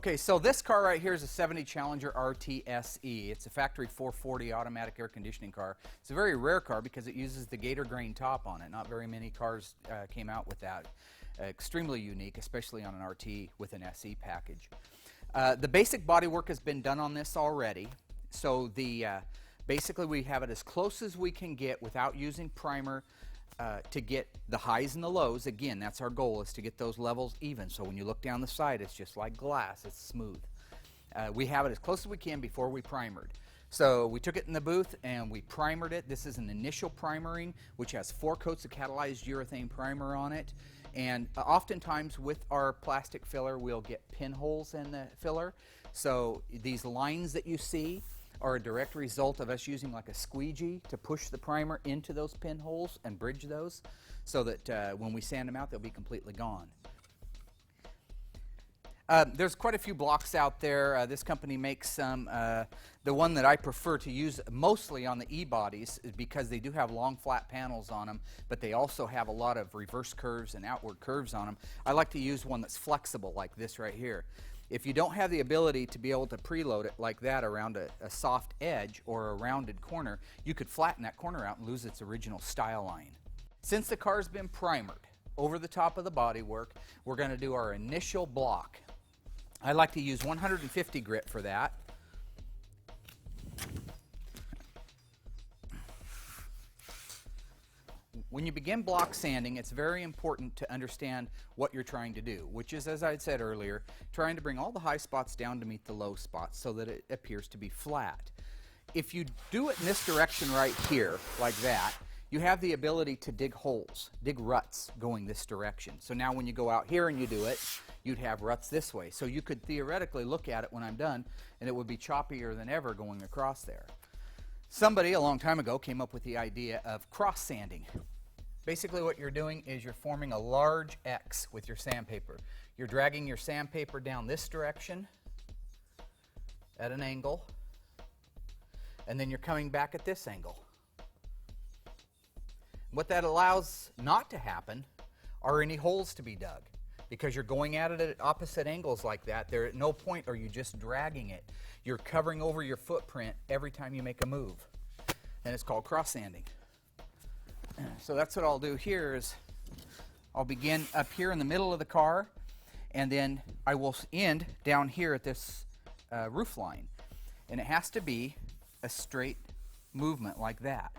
Okay, so this car right here is a 70 Challenger RTSE. It's a factory 440 automatic air conditioning car. It's a very rare car because it uses the gator grain top on it. Not very many cars came out with that. Extremely unique, especially on an RT with an SE package. The basic bodywork has been done on this already. So basically we have it as close as we can get without using primer to get the highs and the lows. Again, that's our goal, is to get those levels even. So when you look down the side, it's just like glass. It's smooth. We have it as close as we can before we primered. So we took it in the booth and we primered it. This is an initial primering, which has 4 coats of catalyzed urethane primer on it. And oftentimes with our plastic filler, we'll get pinholes in the filler. So these lines that you see are a direct result of us using like a squeegee to push the primer into those pinholes and bridge those so that when we sand them out, they'll be completely gone. There's quite a few blocks out there. This company makes some. The one that I prefer to use mostly on the E-bodies is because they do have long flat panels on them, but they also have a lot of reverse curves and outward curves on them. I like to use one that's flexible like this right here. If you don't have the ability to be able to preload it like that around a soft edge or a rounded corner, you could flatten that corner out and lose its original style line. Since the car's been primered over the top of the bodywork, we're going to do our initial block. I like to use 150 grit for that. When you begin block sanding, it's very important to understand what you're trying to do, which is, as I had said earlier, trying to bring all the high spots down to meet the low spots so that it appears to be flat. If you do it in this direction right here, like that, you have the ability to dig holes, dig ruts going this direction. So now when you go out here and you do it, you'd have ruts this way. So you could theoretically look at it when I'm done, and it would be choppier than ever going across there. Somebody a long time ago came up with the idea of cross sanding. Basically what you're doing is you're forming a large X with your sandpaper. You're dragging your sandpaper down this direction at an angle, and then you're coming back at this angle. What that allows not to happen are any holes to be dug, because you're going at it at opposite angles like that. There at no point are you just dragging it. You're covering over your footprint every time you make a move, and it's called cross sanding. So that's what I'll do here is I'll begin up here in the middle of the car, and then I will end down here at this roof line. And it has to be a straight movement like that.